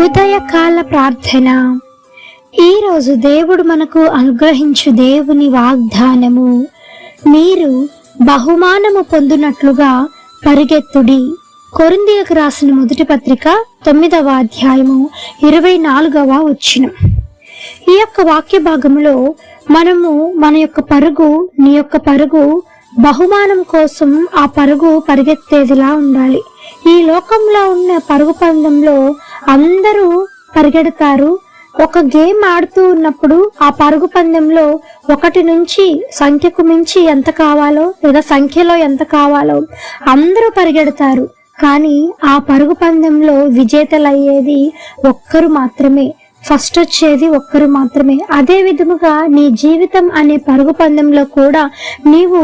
ఉదయకాల ప్రార్థన. ఈరోజు దేవుడు మనకు అనుగ్రహించు దేవుని వాగ్దానము, మీరు బహుమానము పొందునట్లుగా పరిగెత్తుడి. కొరింథీయులకు రాసిన మొదటి పత్రిక 9వ అధ్యాయము 24వ వచనం. ఈ యొక్క వాక్య భాగంలో మనము మన యొక్క పరుగు, నీ యొక్క పరుగు బహుమానం కోసం ఆ పరుగు పరిగెత్తేదిలా ఉండాలి. ఈ లోకంలో ఉన్న పరుగు పందెంలో అందరూ పరిగెడతారు. ఒక గేమ్ ఆడుతూ ఉన్నప్పుడు ఆ పరుగు పందెంలో 1 నుంచి సంఖ్యకు మించి ఎంత కావాలో లేదా సంఖ్యలో ఎంత కావాలో అందరూ పరిగెడతారు. కానీ ఆ పరుగు పందెంలో విజేతలయ్యేది ఒక్కరు మాత్రమే, ఫస్ట్ వచ్చేది ఒక్కరు మాత్రమే. అదే విధముగా నీ జీవితం అనే పరుగు పందెంలో కూడా నీవు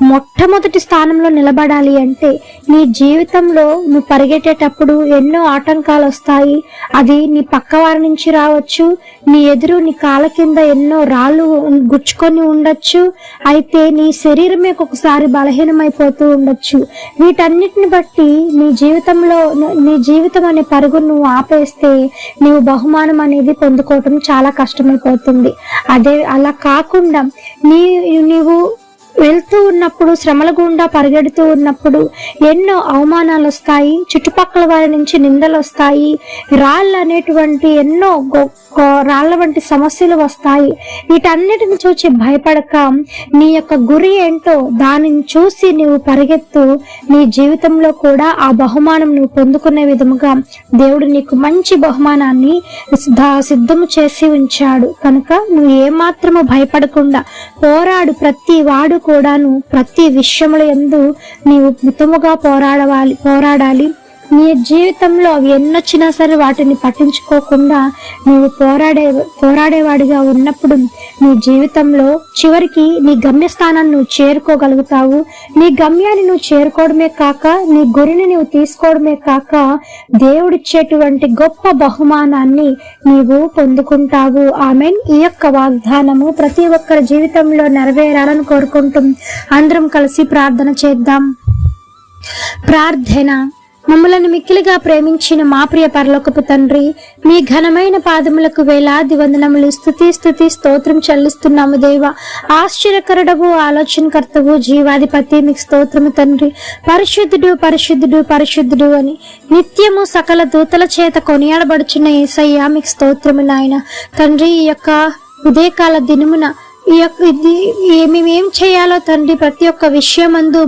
మొట్టమొదటి స్థానంలో నిలబడాలి అంటే నీ జీవితంలో నువ్వు పరిగెట్టేటప్పుడు ఎన్నో ఆటంకాలు వస్తాయి. అది నీ పక్కవారి నుంచి రావచ్చు, నీ ఎదురు నీ కాళ్ళ కింద ఎన్నో రాళ్ళు గుచ్చుకొని ఉండొచ్చు, అయితే నీ శరీరమే ఒక్కొక్కసారి బలహీనమైపోతూ ఉండొచ్చు. వీటన్నిటిని బట్టి నీ జీవితం అనే పరుగు నువ్వు ఆపేస్తే నీవు బహుమానం అనేది పొందుకోవటం చాలా కష్టమైపోతుంది. అలా కాకుండా నీవు వెళ్తూ ఉన్నప్పుడు, శ్రమల గుండా పరిగెడుతూ ఉన్నప్పుడు ఎన్నో అవమానాలు వస్తాయి, చుట్టుపక్కల వారి నుంచి నిందలు వస్తాయి, రాళ్ళ వంటి సమస్యలు వస్తాయి. వీటన్నిటిని చూసి భయపడక నీ యొక్క గురి ఏంటో దానిని చూసి నీవు పరిగెత్తు. నీ జీవితంలో కూడా ఆ బహుమానం నువ్వు పొందుకునే విధముగా దేవుడు నీకు మంచి బహుమానాన్ని సిద్ధము చేసి ఉంచాడు. కనుక నువ్వు ఏమాత్రము భయపడకుండా పోరాడు. ప్రతి వాడు కూడాను ప్రతి విషయముల యందు నీవు మితముగా పోరాడాలి. నీ జీవితంలో అవి ఎన్నొచ్చినా సరే వాటిని పట్టించుకోకుండా నీవు పోరాడేవాడిగా ఉన్నప్పుడు నీ జీవితంలో చివరికి నీ గమ్యస్థానాన్ని నువ్వు చేరుకోగలుగుతావు. నీ గమ్యాన్ని నువ్వు చేరుకోవడమే కాక, నీ గురిని నువ్వు తీసుకోవడమే కాక, దేవుడిచ్చేటువంటి గొప్ప బహుమానాన్ని నీవు పొందుకుంటావు. ఆమెన్. ఈ యొక్క వాగ్దానము ప్రతి ఒక్కరి జీవితంలో నెరవేరాలని కోరుకుంటూ అందరం కలిసి ప్రార్థన చేద్దాం. ప్రార్థన. మమ్మలను మిక్కిలిగా ప్రేమించిన మా ప్రియ పరలోకపు తండ్రి, మీ ఘనమైన పాదములకు వేలాది వందనములు, స్తుతి స్తోత్రం చెల్లిస్తున్నాము దేవా. ఆశ్చర్యకరుడవు, ఆలోచనకర్తవు, జీవాధిపతి మీకు స్తోత్రము తండ్రి. పరిశుద్ధుడు పరిశుద్ధుడు పరిశుద్ధుడు అని నిత్యము సకల దూతల చేత కొనియాడబడుచున్న యేసయ్య మీకు స్తోత్రము నాయన. తండ్రి, ఈ యొక్క ఉదయకాల దినమున మేమేం చేయాలో తండ్రి ప్రతి ఒక్క విషయమందు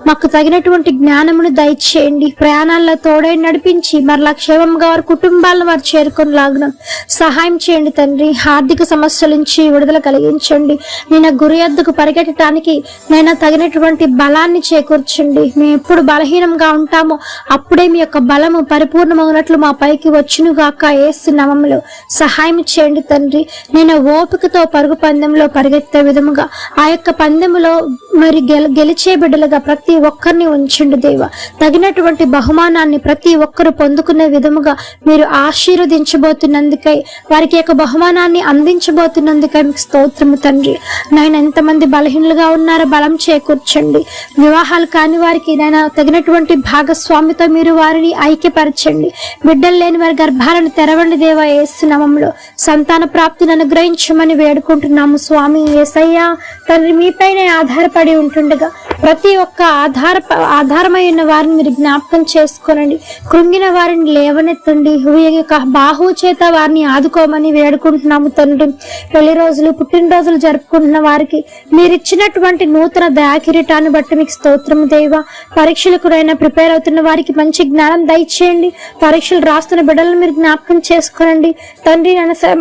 మాకు తగినటువంటి జ్ఞానమును దయచేయండి. ప్రయాణాల్లో తోడై నడిపించి మరలా క్షేమంగా వారి కుటుంబాలను వారు చేరుకునేలాగా సహాయం చేయండి తండ్రి. ఆర్థిక సమస్యల నుంచి విడుదల కలిగించండి. నేను గురి వద్దకు పరిగెట్టడానికి నేను తగినటువంటి బలాన్ని చేకూర్చండి. మేము ఎప్పుడు బలహీనంగా ఉంటామో అప్పుడే మీ యొక్క బలము పరిపూర్ణమవునట్లు మా పైకి వచ్చును గాక. యేసు నామములో సహాయం చేయండి తండ్రి. నేను ఓపికతో పరుగు పందెంలో పరిగెత్తే విధముగా ఆ యొక్క పందెములో గెలిచే బిడ్డలుగా ప్రతి ఒక్కరిని ఉంచండి దేవా. తగినటువంటి బహుమానాన్ని ప్రతి ఒక్కరు పొందుకునే విధముగా మీరు ఆశీర్వదించబోతున్నందుకై, వారికి యొక్క బహుమానాన్ని అందించబోతున్నందుకై మీకు స్తోత్రము తండ్రి. నాయన, ఎంతమంది బలహీనులుగా ఉన్నారో బలం చేకూర్చండి. వివాహాలు కాని వారికి నాయన తగినటువంటి భాగస్వామితో మీరు వారిని ఐక్యపరచండి. బిడ్డలు లేని వారి గర్భాలను తెరవండి దేవా. యేసు నామములో సంతాన ప్రాప్తిని అనుగ్రహించమని వేడుకుంటున్నాము స్వామి. యేసయ్యా తండ్రి, మీపైనే ఆధారపడి ఉంటుండగా ప్రతి ఒక్క ఆధారమైన వారిని మీరు జ్ఞాపకం చేసుకోనండి. కృంగిన వారిని లేవనెత్తండి. బాహు చేత వారిని ఆదుకోమని వేడుకుంటున్నాము తండ్రి. పెళ్లి రోజులు, పుట్టినరోజులు జరుపుకుంటున్న వారికి మీరు ఇచ్చినటువంటి నూతన దయాకిరీటాన్ని బట్టి మీకు స్తోత్రం దేవా. పరీక్షలకు ప్రిపేర్ అవుతున్న వారికి మంచి జ్ఞానం దయచేయండి. పరీక్షలు రాస్తున్న బిడ్డలను మీరు జ్ఞాపకం చేసుకోనండి తండ్రి.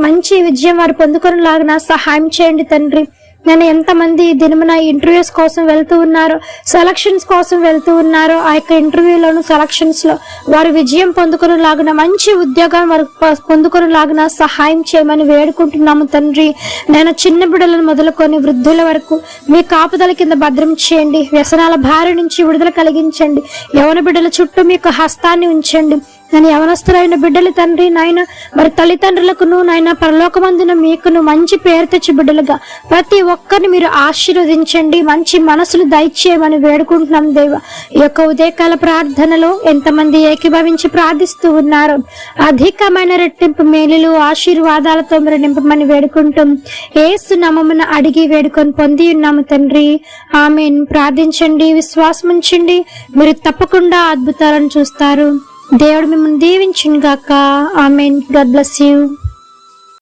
మంచి విజయం వారు పొందుకునేలాగా సహాయం చేయండి తండ్రి. నేను ఎంతమంది దినమున ఇంటర్వ్యూస్ కోసం వెళ్తూ ఉన్నారో, సెలక్షన్స్ కోసం వెళ్తూ ఉన్నారో, ఆ యొక్క ఇంటర్వ్యూలోను సెలక్షన్స్ లో వారు విజయం పొందుకునేలాగా, మంచి ఉద్యోగం వారు పొందుకునేలాగా సహాయం చేయమని వేడుకుంటున్నాము తండ్రి. నేను చిన్న బిడ్డలను మొదలుకొని వృద్ధుల వరకు మీ కాపుదల కింద భద్రం చేయండి. వ్యసనాల భార్య నుంచి విడుదల కలిగించండి. యవన బిడ్డల చుట్టూ మీ యొక్క హస్తాన్ని ఉంచండి. నేను యవనస్తులైన బిడ్డలు తండ్రి నాయన మరి తల్లిదండ్రులకును నాయన పరలోకమందున మీకును మంచి పేరు తెచ్చి బిడ్డలుగా ప్రతి ఒక్కరిని మీరు ఆశీర్వదించండి, మంచి మనసులు దయచేయమని వేడుకుంటున్నాం దేవ. ఈ యొక్క ఉదయకాల ప్రార్థనలో ఎంతమంది ఏకీభవించి ప్రార్థిస్తూ ఉన్నారు, అధికమైన రెట్టింపు మేలులు ఆశీర్వాదాలతో మీరు నింపమని వేడుకుంటూ యేసు నామమున అడిగి వేడుకొని పొంది ఉన్నాము తండ్రి, ఆమేన్. ప్రార్థించండి, విశ్వాసం ఉంచండి, మీరు తప్పకుండా అద్భుతాలను చూస్తారు. దేవుడు మిమ్మల్ని దీవించును గాక. ఆమేన్. God bless you.